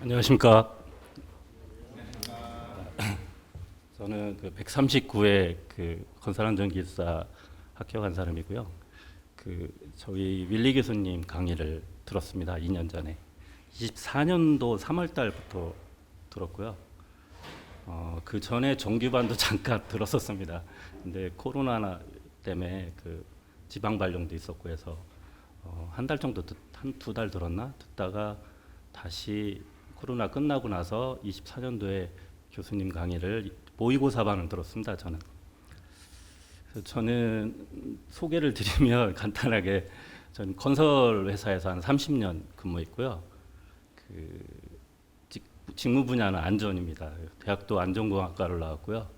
안녕하십니까. 저는 그 139회 그 건설안전기술사 합격한 사람이고요. 그 저희 윌리 교수님 강의를 들었습니다. 2년 전에. 24년도 3월 달부터 들었고요. 그 전에 정규반도 잠깐 들었었습니다. 근데 코로나 때문에 그 지방 발령도 있었고 해서 한 달 정도 한 두 달 들었나 듣다가 다시 코로나 끝나고 나서 24년도에 교수님 강의를 모의고사반을 들었습니다. 그래서 저는 소개를 드리면 간단하게 전 건설 회사에서 한 30년 근무했고요. 그 직무 분야는 안전입니다. 대학도 안전공학과를 나왔고요.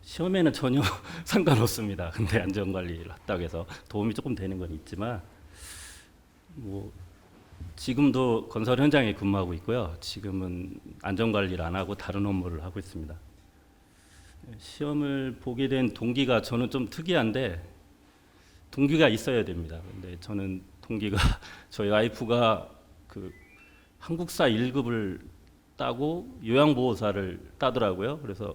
시험에는 전혀 상관없습니다. 근데 안전관리를 했다고 해서 도움이 조금 되는 건 있지만 뭐 지금도 건설 현장에 근무하고 있고요. 지금은 안전관리를 안 하고 다른 업무를 하고 있습니다. 시험을 보게 된 동기가 저는 좀 특이한데 동기가 있어야 됩니다. 근데 저는 동기가 저희 와이프가 그 한국사 1급을 따고 요양보호사를 따더라고요. 그래서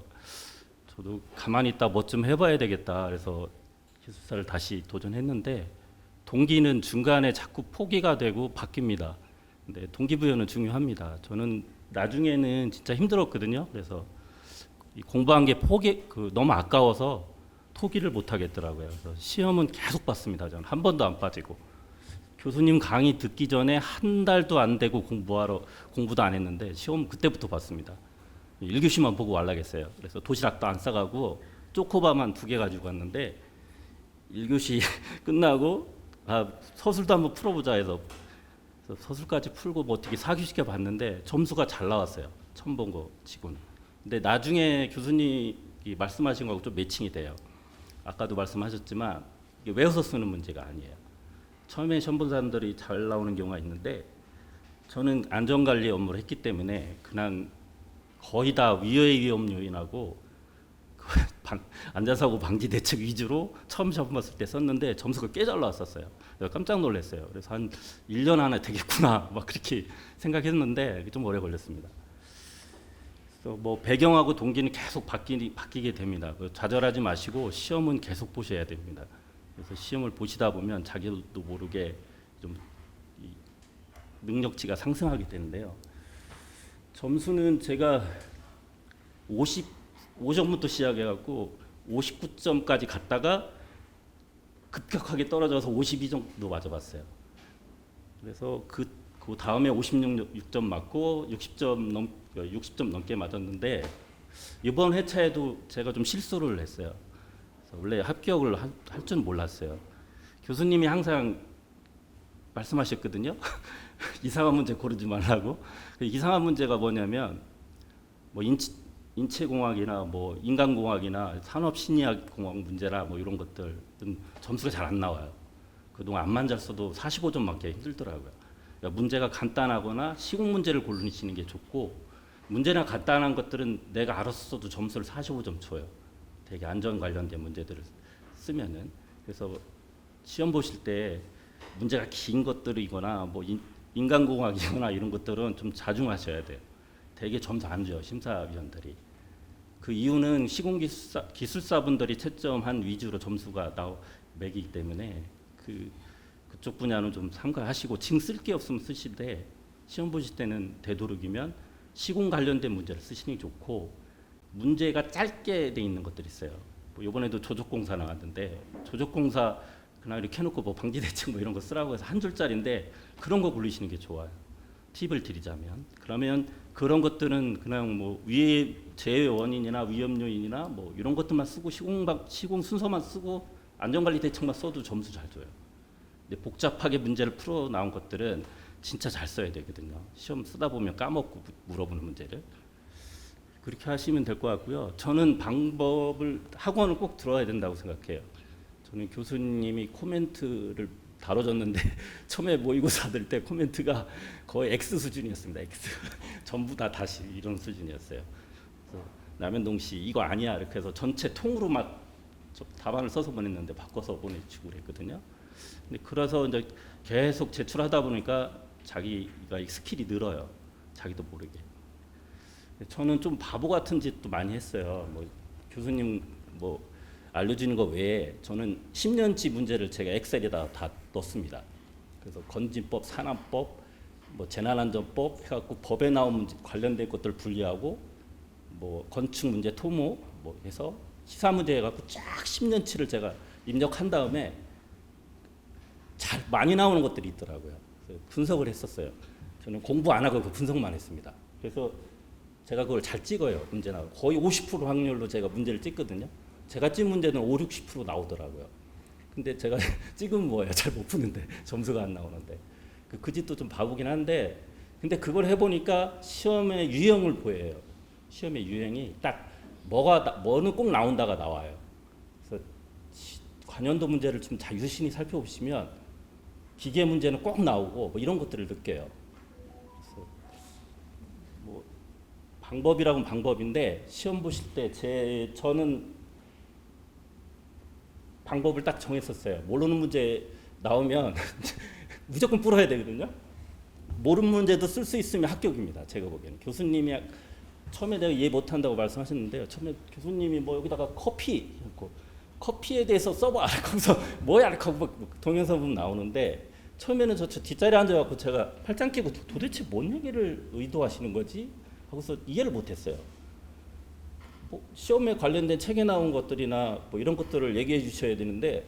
저도 가만히 있다 뭐 좀 해봐야 되겠다. 그래서 기술사를 다시 도전했는데 동기는 중간에 자꾸 포기가 되고 바뀝니다. 근데 동기부여는 중요합니다. 저는 나중에는 진짜 힘들었거든요. 그래서 공부한 게 너무 아까워서 포기를 못 하겠더라고요. 그래서 시험은 계속 봤습니다. 저는 한 번도 안 빠지고 교수님 강의 듣기 전에 한 달도 안 되고 공부도 안 했는데 시험 그때부터 봤습니다. 1교시만 보고 war라겠어요. 그래서 도시락도 안 싸가고 초코바만 2개 가지고 갔는데 1교시 끝나고 서술도 한번 풀어보자 해서 서술까지 풀고 뭐 어떻게 4교시까 봤는데 점수가 잘 나왔어요. 처음 본 거 치고는. 근데 나중에 교수님이 말씀하신 거하고 좀 매칭이 돼요. 아까도 말씀하셨지만 이게 외워서 쓰는 문제가 아니에요. 처음에 시험 본 사람들이 잘 나오는 경우가 있는데 저는 안전관리 업무를 했기 때문에 그냥 거의 다 위의 위험 요인하고 안전사고 방지 대책 위주로 처음 시험 봤을 때 썼는데 점수가 꽤 잘 나왔었어요. 그래서 깜짝 놀랐어요. 그래서 한 1년 안에 되겠구나 막 그렇게 생각했는데 좀 오래 걸렸습니다. 그래서 뭐 배경하고 동기는 계속 바뀌게 됩니다. 좌절하지 마시고 시험은 계속 보셔야 됩니다. 그래서 시험을 보시다 보면 자기도 모르게 좀 능력치가 상승하게 되는데요. 점수는 제가 55점부터 시작해갖고 59점까지 갔다가 급격하게 떨어져서 52점도 맞아봤어요. 그래서 그 다음에 56점 맞고 60점 넘게 맞았는데 이번 회차에도 제가 좀 실수를 했어요. 그래서 원래 합격을 할 줄 몰랐어요. 교수님이 항상 말씀하셨거든요. 이상한 문제 고르지 말라고. 이상한 문제가 뭐냐면 뭐 인체공학이나 뭐 인간공학이나 산업심리학공학 문제나 뭐 이런 것들은 점수가 잘 안 나와요. 그동안 암만 잘 써도 45점 맞기 힘들더라고요. 그러니까 문제가 간단하거나 시공 문제를 고르시는 게 좋고 문제나 간단한 것들은 내가 알아서 써도 점수를 45점 줘요. 되게 안전 관련된 문제들을 쓰면은. 그래서 시험 보실 때 문제가 긴 것들이거나 뭐 인간공학이거나 이런 것들은 좀 자중하셔야 돼요. 되게 점수 안 줘요, 심사위원들이. 그 이유는 시공기술사분들이 채점한 위주로 점수가 매기기 때문에 그쪽 분야는 좀 삼가하시고 지금 쓸 게 없으면 쓰시되 시험 보실 때는 되도록이면 시공 관련된 문제를 쓰시는 게 좋고 문제가 짧게 돼 있는 것들이 있어요. 뭐 이번에도 조적공사 나왔는데 조적공사 그냥 이렇게 해놓고 뭐 방지대책 뭐 이런 거 쓰라고 해서 한 줄짜리인데 그런 거 고르시는 게 좋아요. 팁을 드리자면 그러면 그런 것들은 그냥 뭐 재해 원인이나 위험 요인이나 뭐 이런 것들만 쓰고 시공 순서만 쓰고 안전관리 대책만 써도 점수 잘 줘요. 근데 복잡하게 문제를 풀어 나온 것들은 진짜 잘 써야 되거든요. 시험 쓰다 보면 까먹고 물어보는 문제를 그렇게 하시면 될 것 같고요. 저는 학원을 꼭 들어야 된다고 생각해요. 저는 교수님이 코멘트를 다뤄줬는데 처음에 모의고사 들 때 코멘트가 거의 X 수준이었습니다. X 전부 다 다시 이런 수준이었어요. 그래서 남현동씨 이거 아니야 이렇게 해서 전체 통으로 막 답안을 써서 보냈는데 바꿔서 보내주고 그랬거든요. 근데 그래서 이제 계속 제출하다 보니까 자기가 스킬이 늘어요. 자기도 모르게. 저는 좀 바보 같은 짓도 많이 했어요. 뭐 교수님 뭐 알려주는 거 외에 저는 10년치 문제를 제가 엑셀에다 다 넣습니다. 그래서 건진법, 산안법, 뭐 재난안전법 해갖고 법에 나온 문제 관련된 것들 분리하고 뭐 건축 문제, 토모 뭐 해서 시사 문제 해갖고 쫙 10년치를 제가 입력한 다음에 잘 많이 나오는 것들이 있더라고요. 그래서 분석을 했었어요. 저는 공부 안 하고 그 분석만 했습니다. 그래서 제가 그걸 잘 찍어요. 문제 나오고 거의 50% 확률로 제가 문제를 찍거든요. 제가 찍은 문제는 5, 60% 나오더라고요. 근데 제가 찍으면 뭐예요? 잘 못 푸는데 점수가 안 나오는데 그 짓도 좀 바보긴 한데 근데 그걸 해보니까 시험의 유형을 보여요. 시험의 유형이 딱 뭐는 꼭 나온다가 나와요. 그래서 관연도 문제를 좀 유심히 살펴보시면 기계 문제는 꼭 나오고 뭐 이런 것들을 느껴요. 그래서 뭐 방법이라고는 방법인데 시험 보실 때 저는 방법을 딱 정했었어요. 모르는 문제 나오면 무조건 풀어야 되거든요. 모르는 문제도 쓸 수 있으면 합격입니다. 제가 보기에는. 교수님이 처음에 내가 이해 못한다고 말씀하셨는데요. 처음에 교수님이 뭐 여기다가 커피에 대해서 써봐. 거기서 뭐야? 하고 동영상 보면 나오는데 처음에는 저 뒷자리에 앉아갖고 제가 팔짱 끼고 도대체 뭔 얘기를 의도하시는 거지? 하고서 이해를 못했어요. 뭐 시험에 관련된 책에 나온 것들이나 뭐 이런 것들을 얘기해 주셔야 되는데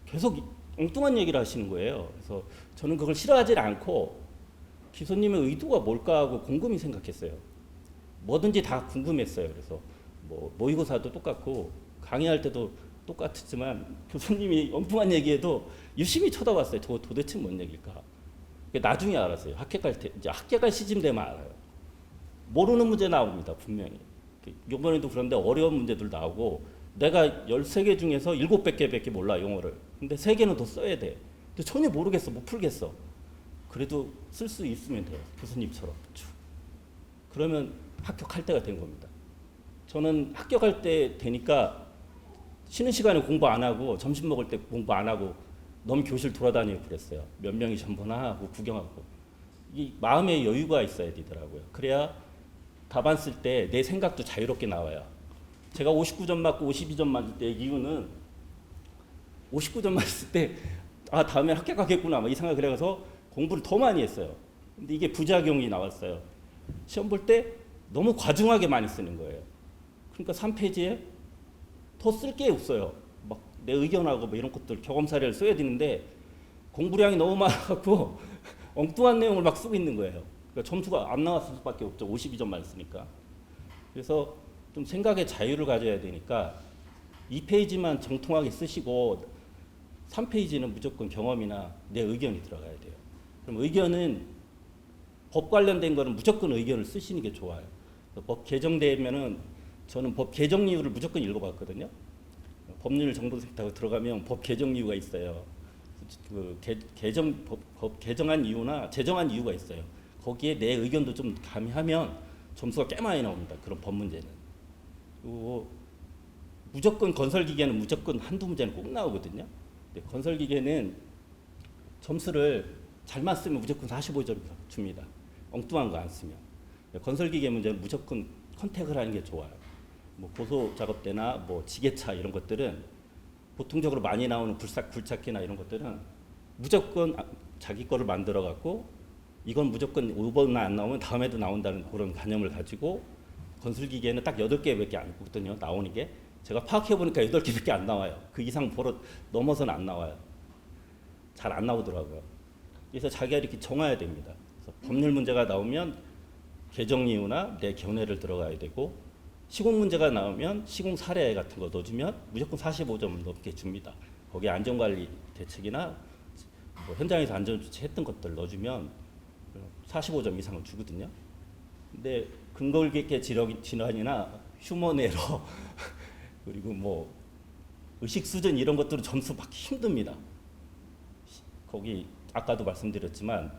계속 엉뚱한 얘기를 하시는 거예요. 그래서 저는 그걸 싫어하지 않고 교수님의 의도가 뭘까 하고 곰곰이 생각했어요. 뭐든지 다 궁금했어요. 그래서 뭐 모의고사도 똑같고 강의할 때도 똑같지만 교수님이 엉뚱한 얘기해도 유심히 쳐다봤어요. 저거 도대체 뭔 얘기일까? 나중에 알았어요. 학교 갈 시즌 되면 알아요. 모르는 문제 나옵니다. 분명히. 이번에도 그런데 어려운 문제들 나오고 내가 13개 중에서 7개밖에 몰라 영어를. 근데 3개는 더 써야 돼. 근데 전혀 모르겠어. 못 풀겠어. 그래도 쓸 수 있으면 돼요. 교수님처럼. 그러면 합격할 때가 된 겁니다. 저는 합격할 때 되니까 쉬는 시간에 공부 안 하고 점심 먹을 때 공부 안 하고 너무 교실 돌아다니고 그랬어요. 몇 명이 전부나 하고 구경하고. 이 마음의 여유가 있어야 되더라고요. 그래야 답안 쓸 때 내 생각도 자유롭게 나와요. 제가 59점 맞고 52점 맞을 때 이유는 59점 맞을 때 다음에 합격하겠구나 이 생각을 해서 공부를 더 많이 했어요. 근데 이게 부작용이 나왔어요. 시험 볼 때 너무 과중하게 많이 쓰는 거예요. 그러니까 3페이지에 더 쓸 게 없어요. 막 내 의견하고 뭐 이런 것들 경험 사례를 써야 되는데 공부량이 너무 많아갖고 엉뚱한 내용을 막 쓰고 있는 거예요. 그러니까 점수가 안 나왔을 수밖에 없죠. 52점만 쓰니까. 그래서 좀 생각의 자유를 가져야 되니까 2페이지만 정통하게 쓰시고 3페이지는 무조건 경험이나 내 의견이 들어가야 돼요. 그럼 의견은 법 관련된 거는 무조건 의견을 쓰시는 게 좋아요. 법 개정되면은 저는 법 개정 이유를 무조건 읽어봤거든요. 법률 정보센터 들어가면 법 개정 이유가 있어요. 그 법 개정한 이유나 제정한 이유가 있어요. 거기에 내 의견도 좀 가미하면 점수가 꽤 많이 나옵니다. 그런 법 문제는. 그리고 무조건 건설기계는 무조건 한두 문제는 꼭 나오거든요. 근데 건설기계는 점수를 잘만 쓰면 무조건 45점 줍니다. 엉뚱한 거 안 쓰면. 건설기계 문제는 무조건 컨택을 하는 게 좋아요. 뭐 고소 작업대나 뭐 지게차 이런 것들은 보통적으로 많이 나오는 굴착기나 이런 것들은 무조건 자기 거를 만들어 갖고 이건 무조건 5번은 안 나오면 다음에도 나온다는 그런 개념을 가지고 건설기계는 딱 8개밖에 안 있거든요. 나오는 게. 제가 파악해 보니까 8개밖에 안 나와요. 그 이상 넘어서는 안 나와요. 잘 안 나오더라고요. 그래서 자기가 이렇게 정해야 됩니다. 그래서 법률 문제가 나오면 개정 이유나 내 견해를 들어가야 되고 시공 문제가 나오면 시공 사례 같은 거 넣어주면 무조건 45점 넘게 줍니다. 거기에 안전관리 대책이나 뭐 현장에서 안전조치 했던 것들 넣어주면 45점 이상을 주거든요. 근데 근거있게 진환이나 휴먼 에러 그리고 뭐 의식 수준 이런 것들은 점수 받기 힘듭니다. 거기 아까도 말씀드렸지만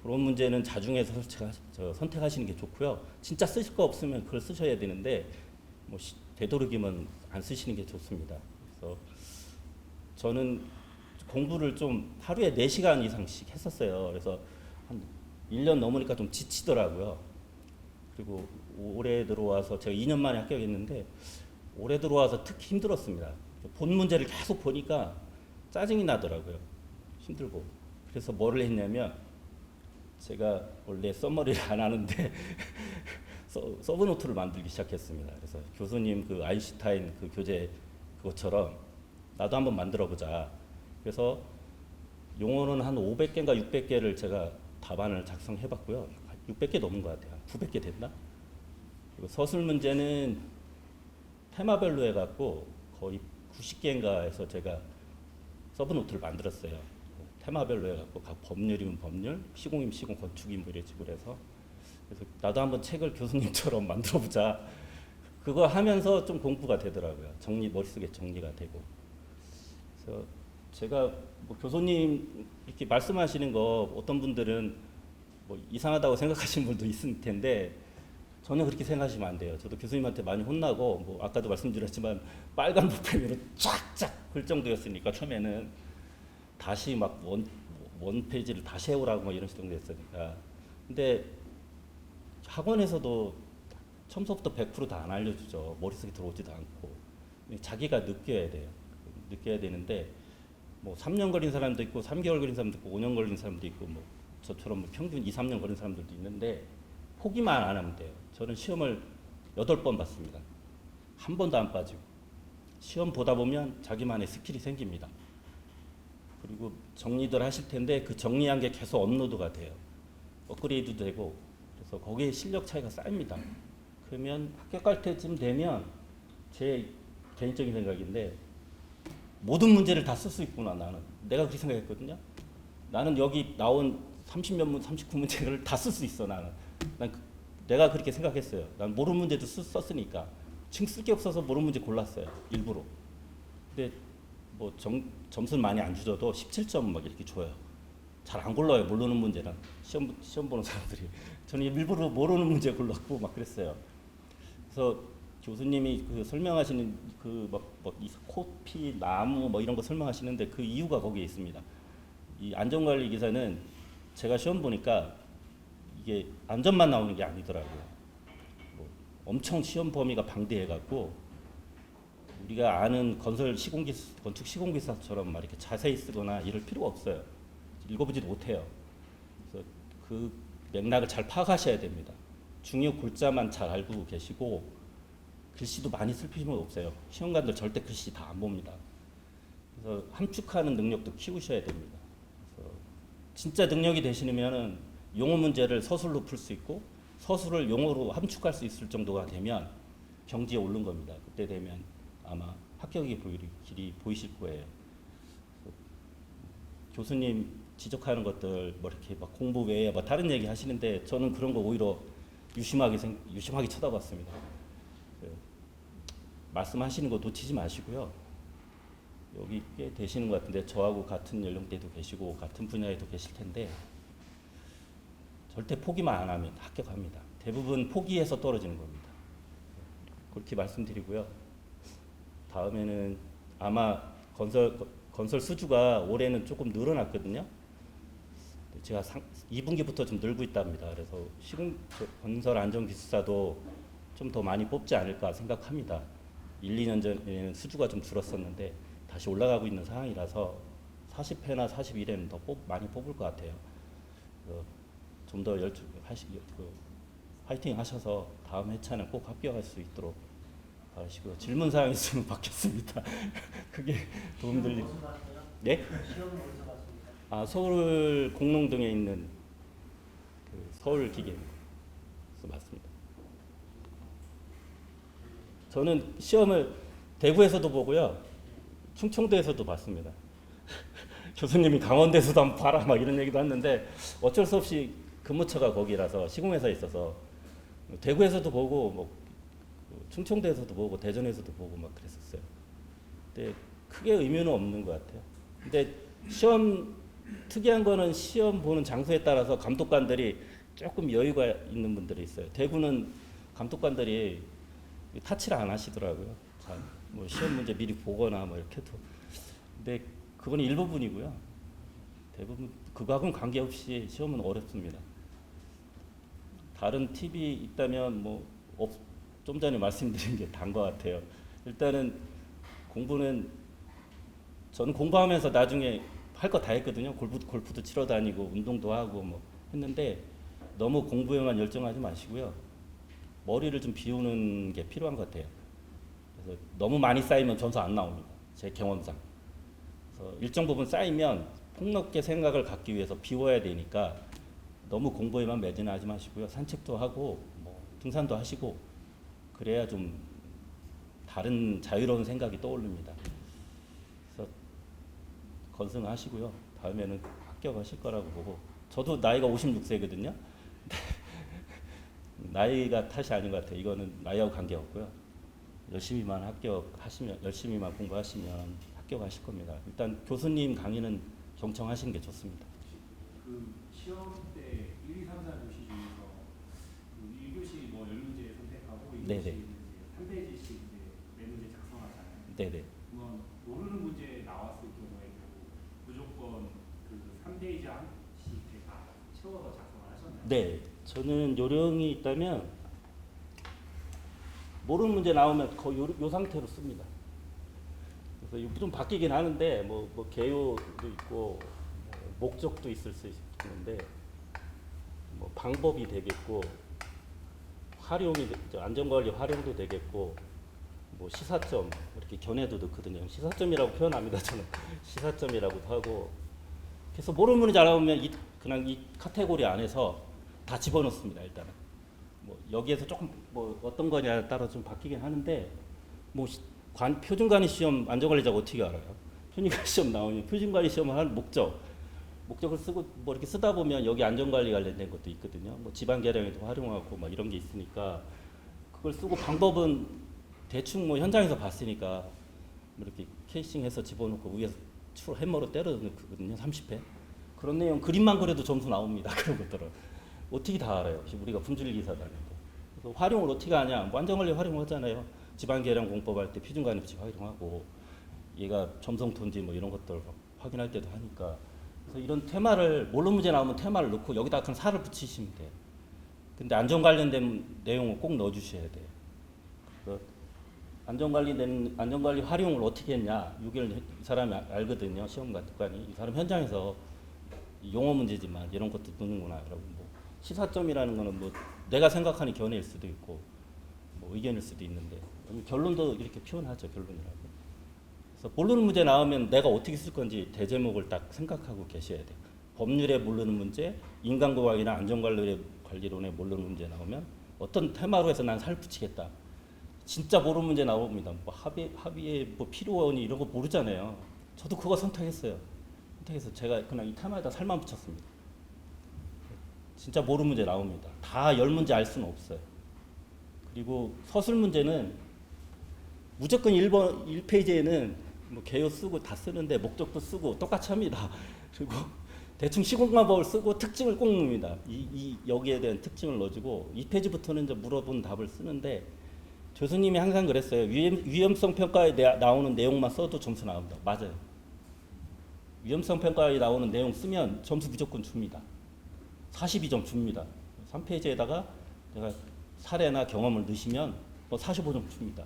그런 문제는 자중해서 선택하시는 게 좋고요. 진짜 쓰실 거 없으면 그걸 쓰셔야 되는데 뭐 되도록이면 안 쓰시는 게 좋습니다. 그래서 저는 공부를 좀 하루에 4시간 이상씩 했었어요. 그래서 한 1년 넘으니까 좀 지치더라고요. 그리고 올해 들어와서 제가 2년 만에 합격했는데 올해 들어와서 특히 힘들었습니다. 본 문제를 계속 보니까 짜증이 나더라고요. 힘들고. 그래서 뭐를 했냐면 제가 원래 썸머리를 안 하는데 서브노트를 만들기 시작했습니다. 그래서 교수님 그 아인슈타인 그 교재 그것처럼 나도 한번 만들어 보자. 그래서 용어는 한 500개인가 600개를 제가 답안을 작성해 봤고요. 600개 넘은 것 같아요. 900개 됐나? 그리고 서술 문제는 테마별로 해갖고 거의 90개인가 해서 제가 서브노트를 만들었어요. 테마별로 해갖고 각 법률이면 법률, 시공이면 시공, 건축이면 뭐 이런 식으로 해서 그래서 나도 한번 책을 교수님처럼 만들어보자. 그거 하면서 좀 공부가 되더라고요. 머릿속에 정리가 되고. 그래서 제가 뭐 교수님 이렇게 말씀하시는 거 어떤 분들은 뭐 이상하다고 생각하시는 분도 있을 텐데 전혀 그렇게 생각하시면 안 돼요. 저도 교수님한테 많이 혼나고 뭐 아까도 말씀드렸지만 빨간 볼펜으로 쫙쫙 글 정도였으니까 처음에는 다시 막 원 페이지를 다시 해오라고 뭐 이런 식으로 했으니까. 근데 학원에서도 처음부터 100% 다 안 알려주죠. 머릿속에 들어오지도 않고 자기가 느껴야 돼요. 느껴야 되는데 뭐 3년 걸린 사람도 있고 3개월 걸린 사람도 있고 5년 걸린 사람도 있고 뭐 저처럼 뭐 평균 2, 3년 걸린 사람들도 있는데 포기만 안 하면 돼요. 저는 시험을 8번 봤습니다. 한 번도 안 빠지고 시험 보다 보면 자기만의 스킬이 생깁니다. 그리고 정리들 하실 텐데 그 정리한 게 계속 업로드가 돼요. 업그레이드도 되고 그래서 거기에 실력 차이가 쌓입니다. 그러면 합격할 때쯤 되면 제 개인적인 생각인데 모든 문제를 다 쓸 수 있구나. 나는 내가 그렇게 생각했거든요. 나는 여기 나온 30몇 문, 39문제를 다 쓸 수 있어. 내가 그렇게 생각했어요. 난 모르는 문제도 썼으니까 지금 쓸 게 없어서 모르는 문제 골랐어요. 일부러. 근데 뭐 점수는 많이 안 주셔도 17점 막 이렇게 줘요. 잘 안 골라요. 모르는 문제는 시험 보는 사람들이. 저는 일부러 모르는 문제 골랐고 막 그랬어요. 그래서 교수님이 그 설명하시는 그 이 코피 나무 뭐 이런 거 설명하시는데 그 이유가 거기에 있습니다. 이 안전관리 기사는 제가 시험 보니까 이게 안전만 나오는 게 아니더라고요. 뭐 엄청 시험 범위가 방대해갖고 우리가 아는 건축 시공기사처럼 막 이렇게 자세히 쓰거나 이럴 필요가 없어요. 읽어보지도 못해요. 그래서 그 맥락을 잘 파악하셔야 됩니다. 중요 골자만 잘 알고 계시고 글씨도 많이 쓸 필요는 없어요. 시험관들 절대 글씨 다 안 봅니다. 그래서 함축하는 능력도 키우셔야 됩니다. 그래서 진짜 능력이 되시면은 용어 문제를 서술로 풀 수 있고 서술을 용어로 함축할 수 있을 정도가 되면 경지에 오른 겁니다. 그때 되면 아마 합격의 길이 보이실 거예요. 교수님 지적하는 것들 뭐 이렇게 막 공부 외에 뭐 다른 얘기 하시는데 저는 그런 거 오히려 유심하게 쳐다봤습니다. 말씀하시는 거 놓치지 마시고요. 여기 꽤 되시는 것 같은데 저하고 같은 연령대도 계시고 같은 분야에도 계실 텐데 절대 포기만 안 하면 합격합니다. 대부분 포기해서 떨어지는 겁니다. 그렇게 말씀드리고요. 다음에는 아마 건설 수주가 올해는 조금 늘어났거든요. 제가 2분기부터 좀 늘고 있답니다. 그래서 건설 안전기술사도 좀 더 많이 뽑지 않을까 생각합니다. 1, 2년 전에는 수주가 좀 줄었었는데 다시 올라가고 있는 상황이라서 40회나 41회는 더 많이 뽑을 것 같아요. 좀 더 화이팅 하셔서 다음 회차는 꼭 합격할 수 있도록 바라시고요. 질문 사항 있으면 받겠습니다. 그게 도움될 일. 네? 서울 공농동에 있는 그 서울기계 맞습니다. 저는 시험을 대구에서도 보고요, 충청도에서도 봤습니다. 교수님이 강원도에서도 한번 봐라 막 이런 얘기도 했는데 어쩔 수 없이 근무처가 거기라서 시공회사에 있어서 대구에서도 보고 뭐 충청도에서도 보고 대전에서도 보고 막 그랬었어요. 근데 크게 의미는 없는 것 같아요. 근데 시험 특이한 거는 시험 보는 장소에 따라서 감독관들이 조금 여유가 있는 분들이 있어요. 대구는 감독관들이 타치를 안 하시더라고요. 뭐 시험 문제 미리 보거나 뭐 이렇게 해도. 근데 그건 일부분이고요. 대부분 그거하고는 관계없이 시험은 어렵습니다. 다른 팁이 있다면 좀 전에 말씀드린 게 다인 것 같아요. 일단은 공부는 저는 공부하면서 나중에 할 거 다 했거든요. 골프도 치러 다니고 운동도 하고 뭐 했는데 너무 공부에만 열정하지 마시고요. 머리를 좀 비우는 게 필요한 것 같아요. 그래서 너무 많이 쌓이면 점수 안 나옵니다. 제 경험상. 그래서 일정 부분 쌓이면 폭넓게 생각을 갖기 위해서 비워야 되니까 너무 공부에만 매진하지 마시고요. 산책도 하고 뭐 등산도 하시고 그래야 좀 다른 자유로운 생각이 떠오릅니다. 그래서 건승하시고요. 다음에는 합격하실 거라고 보고 저도 나이가 56세거든요. 나이가 탓이 아닌 것 같아요. 이거는 나이하고 관계없고요. 열심히만 합격하시면 열심히만 공부하시면 합격하실 겁니다. 일단 교수님 강의는 경청하시는 게 좋습니다. 그 시험 때 1, 2, 3, 4 교시 중에서 그 1교시 뭐 10문제 선택하고 2교시 네네. 이제 3페이지씩 이제 4문제 작성하잖아요. 네네. 그러면 모르는 문제 나왔을 경우에도 무조건 그 3페이지 한씩 이렇게 다 채워서 작성을 하셨나요? 네. 저는 요령이 있다면 모르는 문제 나오면 거의 요 상태로 씁니다. 그래서 이거 좀 바뀌긴 하는데 뭐 개요도 있고 뭐 목적도 있을 수 있는데 뭐 방법이 되겠고 활용이 안전관리 활용도 되겠고 뭐 시사점 이렇게 견해도 넣거든요. 시사점이라고 표현합니다. 저는 시사점이라고도 하고 그래서 모르는 문제 나오면 그냥 이 카테고리 안에서 다 집어넣습니다. 일단은 뭐 여기에서 조금 뭐 어떤 거냐에 따라 좀 바뀌긴 하는데 뭐 표준관리 시험 안전관리자가 어떻게 알아요? 표준관리 시험 나오면 표준관리 시험을 할 목적을 쓰고 뭐 이렇게 쓰다 보면 여기 안전관리 관련된 것도 있거든요. 뭐 지방 계량에도 활용하고 막 이런 게 있으니까 그걸 쓰고 방법은 대충 뭐 현장에서 봤으니까 뭐 이렇게 케이싱해서 집어넣고 위에서 해머로 때려 넣거든요. 30회. 그런 내용 그림만 그려도 점수 나옵니다. 그런 것들은 어떻게 다 알아요? 우리가 품질기사다는데. 그래서 활용을 어떻게 하냐? 뭐 안전관리 활용하잖아요. 지방계량 공법할 때 표준관리법칙 활용하고 얘가 점성토인지 뭐 이런 것들 확인할 때도 하니까 그래서 이런 테마를 모르는 문제 나오면 테마를 넣고 여기다 그냥 살을 붙이시면 돼요. 근데 안전 관련된 내용을 꼭 넣어주셔야 돼요. 그래서 안전관리 활용을 어떻게 했냐? 6일 이 사람이 알거든요. 시험관이 이 사람 현장에서 용어 문제지만 이런 것도 넣는구나. 여러분 뭐 시사점이라는 거는 뭐 내가 생각하는 견해일 수도 있고 뭐 의견일 수도 있는데 결론도 이렇게 표현하죠. 결론이라고. 그래서 모르는 문제 나오면 내가 어떻게 쓸 건지 대제목을 딱 생각하고 계셔야 돼요. 법률에 모르는 문제, 인간공학이나 안전관리론에 모르는 문제 나오면 어떤 테마로 해서 난 살 붙이겠다. 진짜 모르는 문제 나옵니다. 뭐 합의에 뭐 필요원이 이런 거 모르잖아요. 저도 그거 선택했어요. 선택해서 제가 그냥 이 테마에다 살만 붙였습니다. 진짜 모르는 문제 나옵니다. 다 10문제 알 수는 없어요. 그리고 서술 문제는 무조건 1페이지에는 뭐 개요 쓰고 다 쓰는데 목적도 쓰고 똑같이 합니다. 그리고 대충 시공간법을 쓰고 특징을 꼭 넣습니다. 여기에 대한 특징을 넣어주고 2페이지부터는 이제 물어본 답을 쓰는데 교수님이 항상 그랬어요. 위험성 평가에 나오는 내용만 써도 점수 나옵니다. 맞아요. 위험성 평가에 나오는 내용 쓰면 점수 무조건 줍니다. 42점 줍니다. 3페이지에다가 내가 사례나 경험을 넣으시면 뭐 45점 줍니다.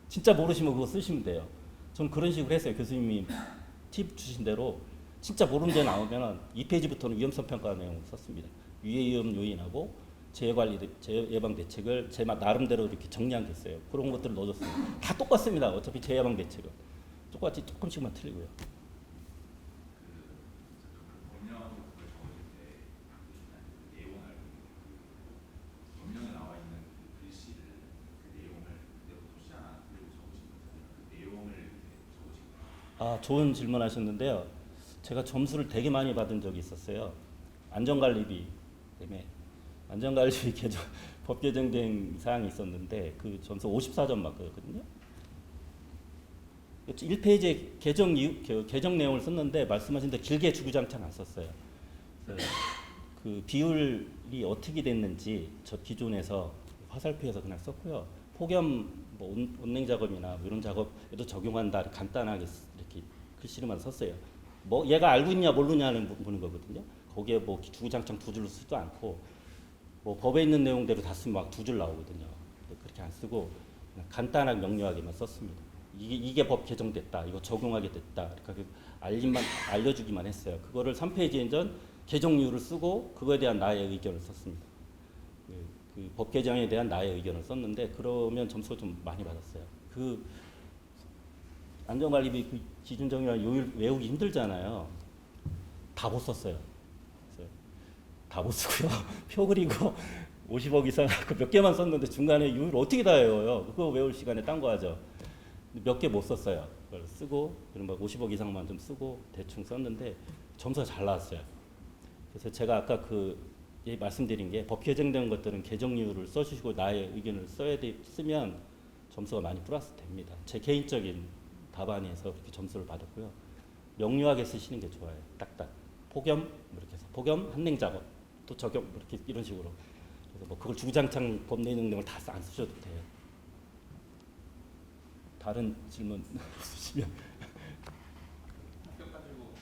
진짜 모르시면 그거 쓰시면 돼요. 저는 그런 식으로 했어요. 교수님이 팁 주신 대로 진짜 모르는 데 나오면 2페이지부터는 위험성 평가 내용을 썼습니다. 위험 요인하고 재예방 대책을 제 나름대로 이렇게 정리한 게 있어요. 그런 것들을 넣어줬습니다. 다 똑같습니다. 어차피 재예방 대책은 똑같이 조금씩만 틀리고요. 아, 좋은 질문 하셨는데요. 제가 점수를 되게 많이 받은 적이 있었어요. 안전관리비 때문에. 안전관리비 법 개정된 사항이 있었는데 그 점수 54점 맞거든요. 1페이지에 개정 내용을 썼는데 말씀하신 대로 길게 주구장창 안 썼어요. 그 비율이 어떻게 됐는지 저 기존에서 화살표에서 그냥 썼고요. 폭염 뭐 온냉 작업이나 뭐 이런 작업에도 적용한다 간단하게 이렇게 글씨로만 썼어요. 뭐 얘가 알고 있냐 모르냐는 보는 거거든요. 거기에 뭐 주구장창 두 줄로 쓰지도 않고 뭐 법에 있는 내용대로 다 쓰면 막 두 줄 나오거든요. 근데 그렇게 안 쓰고 그냥 간단하게 명료하게만 썼습니다. 이게 법 개정됐다, 이거 적용하게 됐다, 이렇게 알려주기만 했어요. 그거를 3페이지 인전 개정률을 쓰고 그거에 대한 나의 의견을 썼습니다. 그 법 개정에 대한 나의 의견을 썼는데 그러면 점수를 좀 많이 받았어요. 그 안전관리비 그 기준정의랑 요율 외우기 힘들잖아요. 다 못 썼어요. 다 못 쓰고요. 표 그리고 50억 이상 몇 개만 썼는데 중간에 요율 어떻게 다 외워요? 그거 외울 시간에 딴 거 하죠. 몇 개 못 썼어요. 그걸 쓰고 그럼 막 50억 이상만 좀 쓰고 대충 썼는데 점수가 잘 나왔어요. 그래서 제가 아까 말씀드린 게 법 개정된 것들은 개정률을 써주시고 나의 의견을 쓰면 점수가 많이 플러스 됩니다. 제 개인적인 답안에서 그렇게 점수를 받았고요. 명료하게 쓰시는 게 좋아요. 딱딱 폭염 이렇게 해서 폭염 한냉 작업 또 적용 이렇게 이런 식으로. 그래서 뭐 그걸 주구장창 법 내용 등을 다 안 쓰셔도 돼요. 다른 질문 있으시면. 합격하시고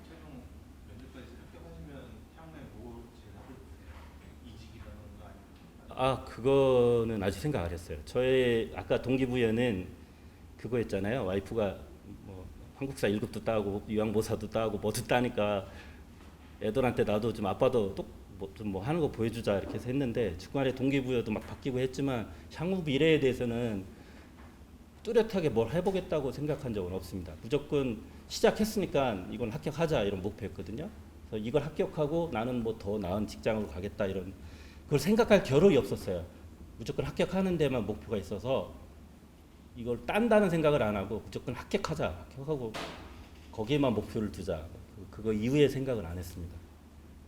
최종 면접까지 합격하시면 향후에 뭐 제답을 보세요? 이직이라던가 아니면 그거는 아직 생각 안 했어요. 저의 아까 동기부여는 그거 했잖아요. 와이프가 뭐 한국사 1급도 따고 유양보사도 따고 뭐도 따니까 애들한테 나도 좀 아빠도 뭐 하는 거 보여주자 이렇게 해서 했는데 중간에 동기부여도 막 바뀌고 했지만 향후 미래에 대해서는 뚜렷하게 뭘 해보겠다고 생각한 적은 없습니다. 무조건 시작했으니까 이건 합격하자 이런 목표였거든요. 그래서 이걸 합격하고 나는 뭐 더 나은 직장으로 가겠다 이런 그걸 생각할 겨를이 없었어요. 무조건 합격하는 데만 목표가 있어서 이걸 딴다는 생각을 안 하고 무조건 합격하자, 합격하고 거기에만 목표를 두자. 그거 이후에 생각을 안 했습니다.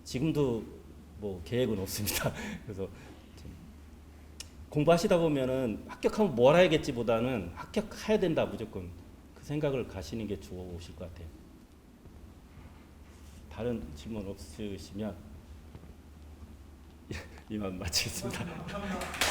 지금도 뭐 계획은 없습니다. 그래서 공부하시다 보면은 합격하면 뭘 해야겠지보다는 합격해야 된다 무조건 그 생각을 가시는 게 좋으실 것 같아요. 다른 질문 없으시면 이만 마치겠습니다. 감사합니다.